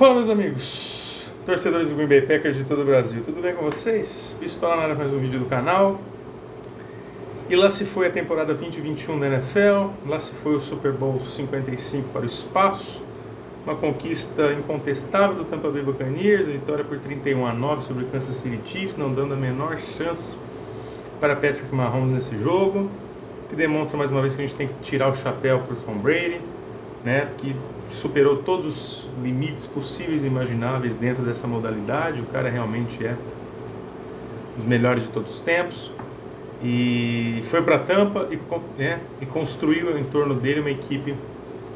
Fala, meus amigos, torcedores do Green Bay Packers de todo o Brasil, tudo bem com vocês? Pistola na área, mais um vídeo do canal. E lá se foi a temporada 2021 da NFL, lá se foi o Super Bowl 55 para o espaço, uma conquista incontestável do Tampa Bay Buccaneers, vitória por 31-9 sobre o Kansas City Chiefs, não dando a menor chance para Patrick Mahomes nesse jogo, que demonstra mais uma vez que a gente tem que tirar o chapéu para o Tom Brady, né, que superou todos os limites possíveis e imagináveis dentro dessa modalidade. O cara realmente é um dos melhores de todos os tempos, e foi para Tampa e construiu em torno dele uma equipe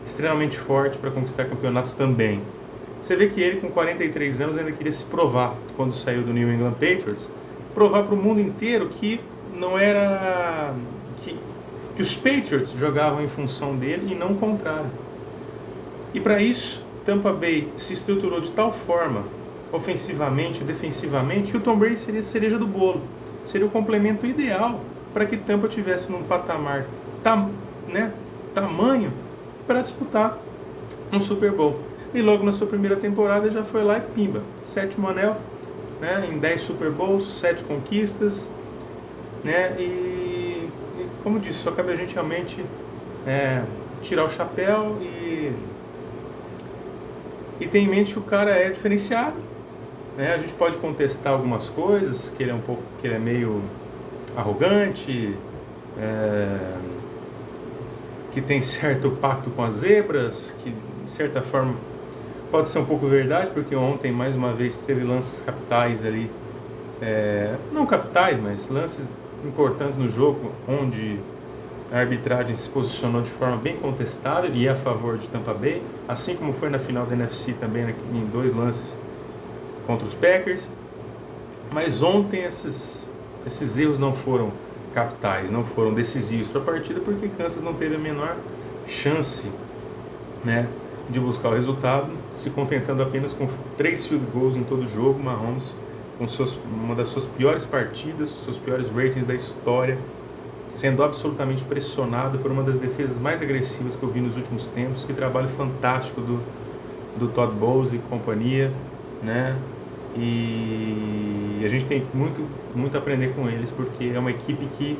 extremamente forte para conquistar campeonatos também. Você vê que ele, com 43 anos, ainda queria se provar quando saiu do New England Patriots, provar para o mundo inteiro que não era que os Patriots jogavam em função dele e não o contrário. E para isso, Tampa Bay se estruturou de tal forma, ofensivamente e defensivamente, que o Tom Brady seria a cereja do bolo. Seria o complemento ideal para que Tampa tivesse num patamar tamanho para disputar um Super Bowl. E logo na sua primeira temporada já foi lá e pimba, 7º anel, né, em 10 Super Bowls, 7 conquistas, né, e como disse, só cabe a gente realmente tirar o chapéu e ter em mente que o cara é diferenciado, né? A gente pode contestar algumas coisas, que ele é meio arrogante, que tem certo pacto com as zebras, que de certa forma pode ser um pouco verdade, porque ontem mais uma vez teve lances capitais ali, não capitais, mas lances importantes no jogo, onde a arbitragem se posicionou de forma bem contestável e a favor de Tampa Bay, assim como foi na final da NFC também, em 2 lances contra os Packers. Mas ontem esses erros não foram capitais, não foram decisivos para a partida, porque Kansas não teve a menor chance, né, de buscar o resultado, se contentando apenas com 3 field goals em todo o jogo. Mahomes com uma das suas piores partidas, os seus piores ratings da história, sendo absolutamente pressionado por uma das defesas mais agressivas que eu vi nos últimos tempos. Que trabalho fantástico do Todd Bowles e companhia, né? E a gente tem muito a aprender com eles, porque é uma equipe que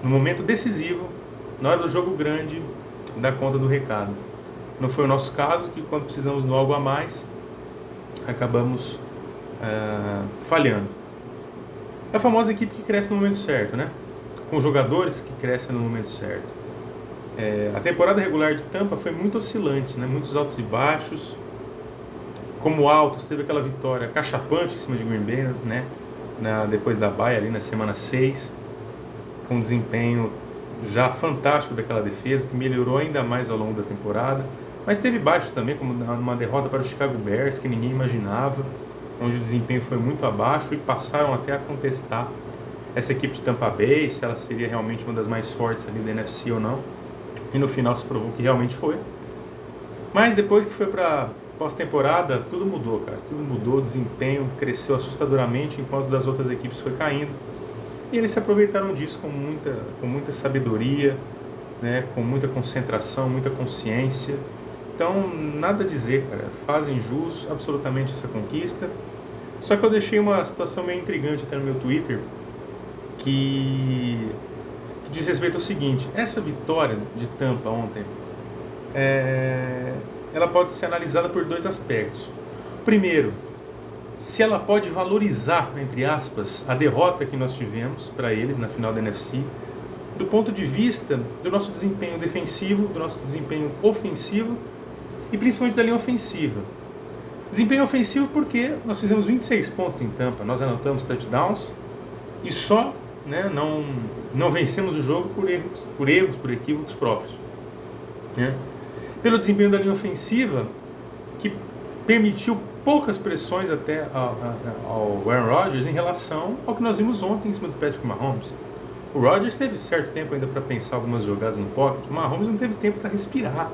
no momento decisivo, na hora do jogo grande, dá conta do recado. Não foi o nosso caso, que quando precisamos de algo a mais, acabamos falhando. É a famosa equipe que cresce no momento certo, né? Com jogadores que crescem no momento certo. A temporada regular de Tampa foi muito oscilante, né? Muitos altos e baixos. Como altos, teve aquela vitória cachapante em cima de Green Bay, né? Depois da bye, ali na semana 6, com um desempenho já fantástico daquela defesa, que melhorou ainda mais ao longo da temporada. Mas teve baixos também, como uma derrota para o Chicago Bears, que ninguém imaginava, onde o desempenho foi muito abaixo, e passaram até a contestar essa equipe de Tampa Bay, se ela seria realmente uma das mais fortes ali da NFC ou não. E no final se provou que realmente foi. Mas depois que foi para pós-temporada, tudo mudou, cara. Tudo mudou, o desempenho cresceu assustadoramente, enquanto das outras equipes foi caindo. E eles se aproveitaram disso com muita sabedoria, né, com muita concentração, muita consciência. Então, nada a dizer, cara. Fazem jus absolutamente essa conquista. Só que eu deixei uma situação meio intrigante até no meu Twitter, que diz respeito ao seguinte: essa vitória de Tampa ontem, ela pode ser analisada por 2 aspectos. Primeiro, se ela pode valorizar, entre aspas, a derrota que nós tivemos para eles na final da NFC, do ponto de vista do nosso desempenho defensivo, do nosso desempenho ofensivo e principalmente da linha ofensiva. Desempenho ofensivo porque nós fizemos 26 pontos em Tampa, nós anotamos touchdowns e só, né, não vencemos o jogo por equívocos próprios, né? Pelo desempenho da linha ofensiva, que permitiu poucas pressões até ao Aaron Rodgers em relação ao que nós vimos ontem em cima do Patrick Mahomes. O Rodgers teve certo tempo ainda para pensar algumas jogadas no pocket, o Mahomes não teve tempo para respirar.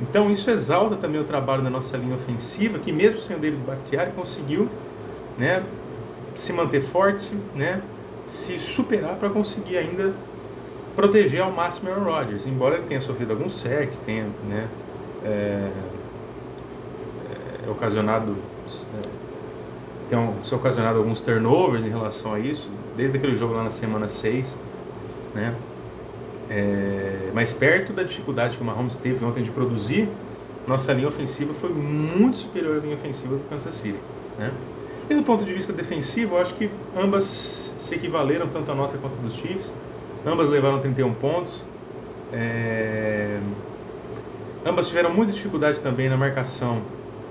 Então isso exalta também o trabalho da nossa linha ofensiva, que mesmo sem o David Bakhtiari conseguiu, né, se manter forte, né, se superar para conseguir ainda proteger ao máximo Aaron Rodgers, embora ele tenha sofrido alguns sacks, tenha, né, ocasionado se ocasionado alguns turnovers em relação a isso, desde aquele jogo lá na semana 6, né? Mas perto da dificuldade que o Mahomes teve ontem de produzir, nossa linha ofensiva foi muito superior à linha ofensiva do Kansas City, né? E do ponto de vista defensivo, eu acho que ambas se equivaleram, tanto a nossa quanto a dos Chiefs. Ambas levaram 31 pontos. Ambas tiveram muita dificuldade também na marcação,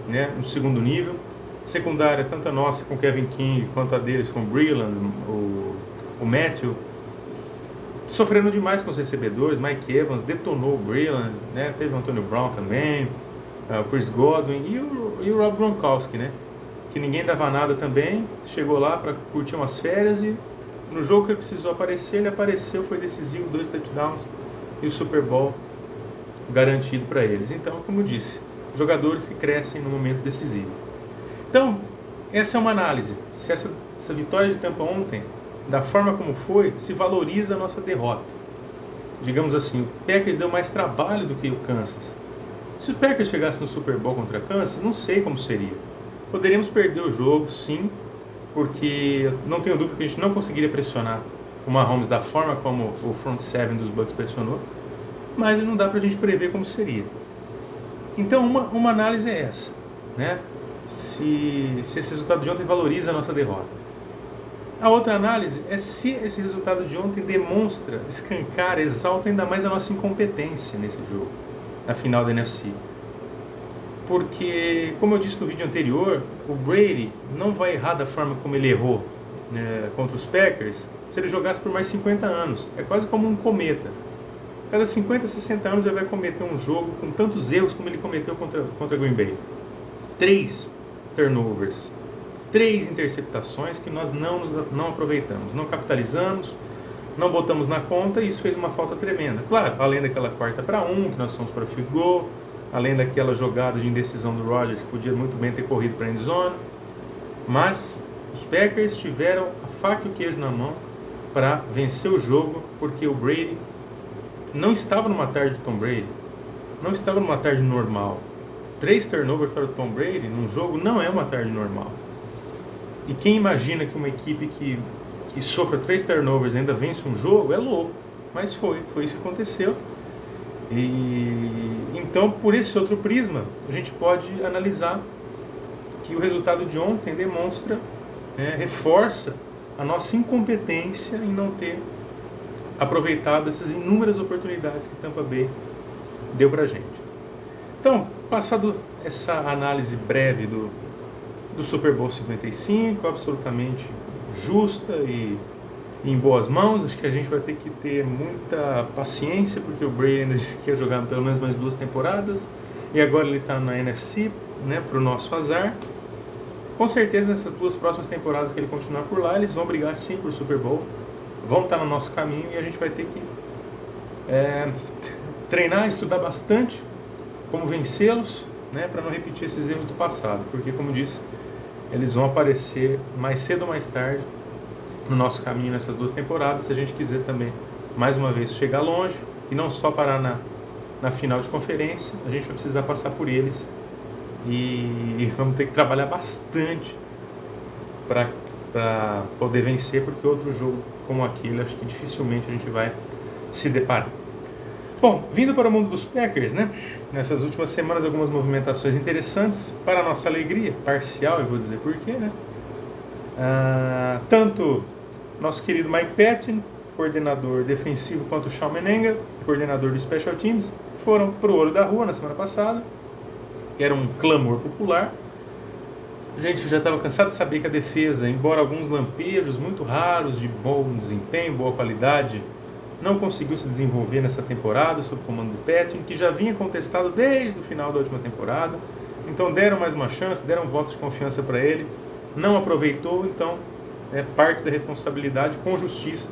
né, no segundo nível. Secundária, tanto a nossa com Kevin King, quanto a deles com o Breeland, o Matthew, sofreram demais com os recebedores. Mike Evans detonou o Breeland, né? Teve o Antonio Brown também, o Chris Godwin e o Rob Gronkowski, né? Que ninguém dava nada também, chegou lá para curtir umas férias e no jogo que ele precisou aparecer, ele apareceu, foi decisivo, 2 touchdowns e o Super Bowl garantido para eles. Então, como eu disse, jogadores que crescem no momento decisivo. Então, essa é uma análise. Se essa vitória de Tampa ontem, da forma como foi, se valoriza a nossa derrota. Digamos assim, o Packers deu mais trabalho do que o Kansas. Se o Packers chegasse no Super Bowl contra o Kansas, não sei como seria. Poderíamos perder o jogo, sim, porque não tenho dúvida que a gente não conseguiria pressionar o Mahomes da forma como o front seven dos Bucs pressionou, mas não dá pra gente prever como seria. Então, uma análise é essa, né? Se esse resultado de ontem valoriza a nossa derrota. A outra análise é se esse resultado de ontem demonstra, escancara, exalta ainda mais a nossa incompetência nesse jogo, na final da NFC. Porque, como eu disse no vídeo anterior, o Brady não vai errar da forma como ele errou, né, contra os Packers se ele jogasse por mais 50 anos. É quase como um cometa. Cada 50, 60 anos ele vai cometer um jogo com tantos erros como ele cometeu contra Green Bay. 3 turnovers, 3 interceptações que nós não aproveitamos, não capitalizamos, não botamos na conta e isso fez uma falta tremenda. Claro, além daquela 4ª-1 que nós fomos para o field goal, além daquela jogada de indecisão do Rodgers que podia muito bem ter corrido para a end zone, mas os Packers tiveram a faca e o queijo na mão para vencer o jogo, porque o Brady não estava numa tarde de Tom Brady, não estava numa tarde normal. 3 turnovers para o Tom Brady num jogo não é uma tarde normal. E quem imagina que uma equipe que sofra 3 turnovers ainda vence um jogo é louco, mas foi isso que aconteceu. E então, por esse outro prisma, a gente pode analisar que o resultado de ontem demonstra, reforça a nossa incompetência em não ter aproveitado essas inúmeras oportunidades que Tampa Bay deu pra gente. Então, passado essa análise breve do Super Bowl 55, absolutamente justa e em boas mãos, acho que a gente vai ter que ter muita paciência, porque o Brady ainda disse que ia jogar pelo menos mais 2 temporadas, e agora ele está na NFC, né, para o nosso azar. Com certeza, nessas 2 próximas temporadas que ele continuar por lá, eles vão brigar sim por Super Bowl, vão estar no nosso caminho e a gente vai ter que treinar, estudar bastante como vencê-los, né, para não repetir esses erros do passado, porque, como disse, eles vão aparecer mais cedo ou mais tarde no nosso caminho nessas 2 temporadas, se a gente quiser também, mais uma vez, chegar longe e não só parar na final de conferência. A gente vai precisar passar por eles e vamos ter que trabalhar bastante para poder vencer, porque outro jogo como aquele, acho que dificilmente a gente vai se deparar. Bom, vindo para o mundo dos Packers, né? Nessas últimas semanas, algumas movimentações interessantes, para a nossa alegria, parcial, eu vou dizer por quê, né? Tanto nosso querido Mike Patton, coordenador defensivo, quanto o Sean Menenga, coordenador do Special Teams, foram para o olho da rua na semana passada. Era um clamor popular. A gente já estava cansado de saber que a defesa, embora alguns lampejos muito raros de bom desempenho, boa qualidade, não conseguiu se desenvolver nessa temporada sob o comando do Patton, que já vinha contestado desde o final da última temporada. Então deram mais uma chance, deram um voto de confiança para ele, não aproveitou, então parte da responsabilidade, com justiça,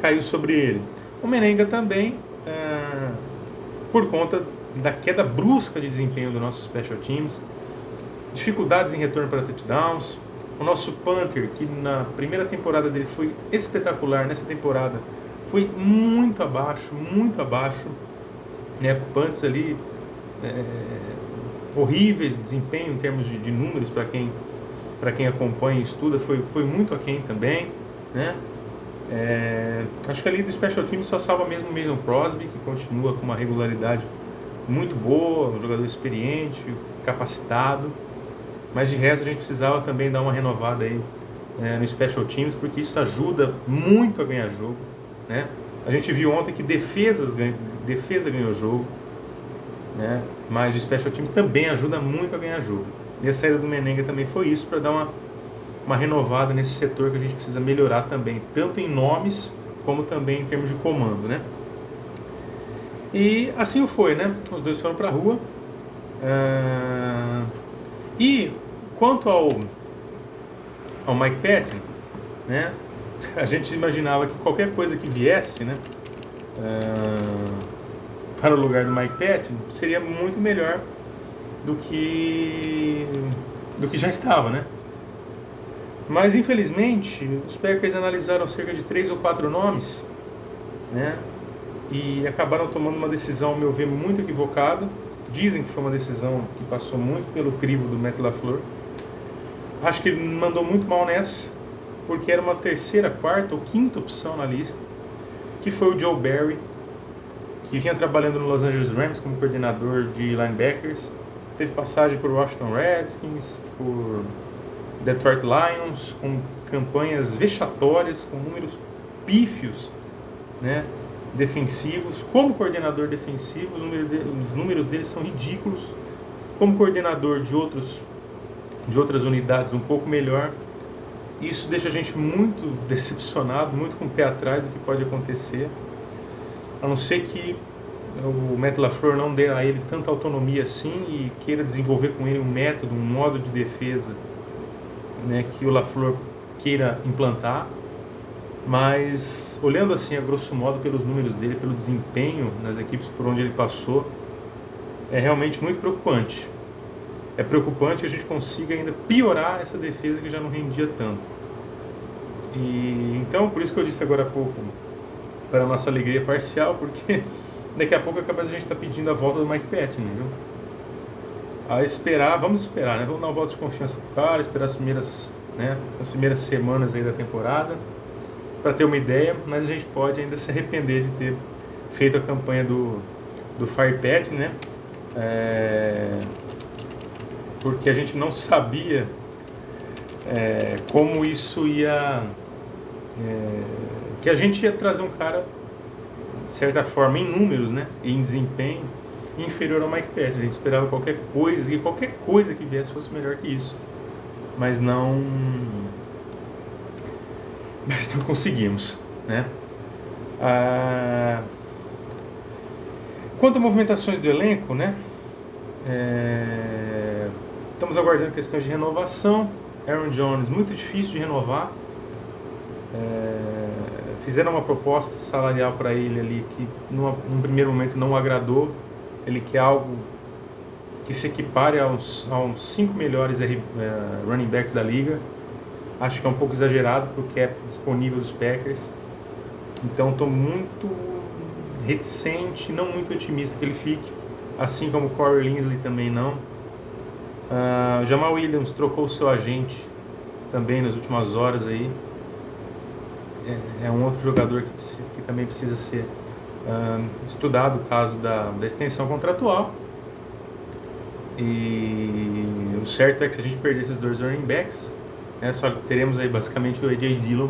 caiu sobre ele. O Menenga também, por conta da queda brusca de desempenho do nosso Special Teams, dificuldades em retorno para touchdowns, o nosso punter, que na primeira temporada dele foi espetacular, nessa temporada foi muito abaixo, né? Punts ali horríveis de desempenho em termos de números para quem acompanha e estuda, foi muito aquém também, né? Acho que ali do Special Teams só salva mesmo o Mason Crosby, que continua com uma regularidade muito boa, um jogador experiente, capacitado, mas de resto a gente precisava também dar uma renovada aí no Special Teams, porque isso ajuda muito a ganhar jogo, né? A gente viu ontem que defesa ganhou jogo, né? Mas o Special Teams também ajuda muito a ganhar jogo. E a saída do Menenga também foi isso, para dar uma renovada nesse setor que a gente precisa melhorar também, tanto em nomes como também em termos de comando, né? E assim foi, né? Os dois foram para a rua. E quanto ao Mike Patton, né? A gente imaginava que qualquer coisa que viesse, né, para o lugar do Mike Patton seria muito melhor do que já estava, né? Mas infelizmente os Packers analisaram cerca de 3 ou 4 nomes, né? E acabaram tomando uma decisão, ao meu ver, muito equivocada. Dizem que foi uma decisão que passou muito pelo crivo do Matt LaFleur. Acho que ele mandou muito mal nessa, porque era uma terceira, quarta ou quinta opção na lista, que foi o Joe Barry, que vinha trabalhando no Los Angeles Rams como coordenador de linebackers. Teve passagem por Washington Redskins, por Detroit Lions, com campanhas vexatórias, com números pífios, né, defensivos. Como coordenador defensivo, os números dele são ridículos. Como coordenador de outras unidades um pouco melhor. Isso deixa a gente muito decepcionado, muito com o pé atrás do que pode acontecer. A não ser que o Matt LaFleur não dê a ele tanta autonomia assim e queira desenvolver com ele um método, um modo de defesa, né, que o LaFleur queira implantar. Mas olhando assim a grosso modo pelos números dele, pelo desempenho nas equipes por onde ele passou, é realmente muito preocupante. É preocupante que a gente consiga ainda piorar essa defesa que já não rendia tanto. E então, por isso que eu disse agora há pouco, para a nossa alegria parcial, porque daqui a pouco é capaz a gente estar pedindo a volta do Mike Patton, viu? Vamos esperar, né? Vamos dar uma volta de confiança pro cara, esperar as primeiras semanas aí da temporada, para ter uma ideia, mas a gente pode ainda se arrepender de ter feito a campanha do Fire Patton, né? Porque a gente não sabia como isso ia... que a gente ia trazer um cara, de certa forma, em números, né, e em desempenho, inferior ao Mike Patton. A gente esperava qualquer coisa que viesse fosse melhor que isso. Mas não conseguimos, né? Quanto a movimentações do elenco, né? Estamos aguardando questões de renovação. Aaron Jones, muito difícil de renovar. Fizeram uma proposta salarial para ele ali que num primeiro momento não agradou. Ele quer algo que se equipare aos 5 melhores running backs da liga. Acho que é um pouco exagerado para o cap disponível dos Packers. Então estou muito reticente, não muito otimista que ele fique, assim como o Corey Linsley também não. O Jamal Williams trocou o seu agente também nas últimas horas aí. É um outro jogador que também precisa ser estudado, o caso da extensão contratual. E o certo é que se a gente perder esses dois running backs, só teremos aí basicamente o A.J. Dillon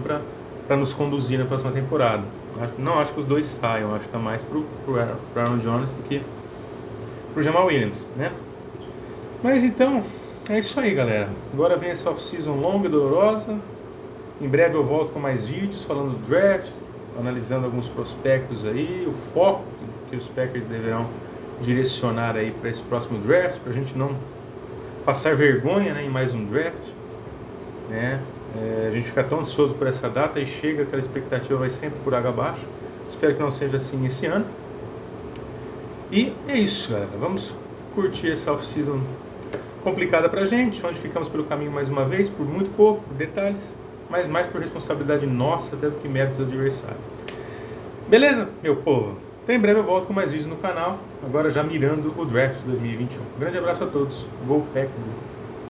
para nos conduzir na próxima temporada. Não acho que os dois saiam, acho que está mais pro Aaron Jones do que pro Jamal Williams, né? Mas então, é isso aí, galera. Agora vem essa off-season longa e dolorosa. Em breve eu volto com mais vídeos falando do draft, analisando alguns prospectos aí, o foco que os Packers deverão direcionar aí para esse próximo draft, para a gente não passar vergonha, né, em mais um draft, né? A gente fica tão ansioso por essa data e chega, aquela expectativa vai sempre por água abaixo. Espero que não seja assim esse ano. E é isso, galera. Vamos curtir essa off-season complicada pra gente, onde ficamos pelo caminho mais uma vez, por muito pouco, por detalhes, mas mais por responsabilidade nossa até do que mérito do adversário. Beleza, meu povo? Então em breve eu volto com mais vídeos no canal, agora já mirando o draft 2021. Grande abraço a todos. Go Pack Go!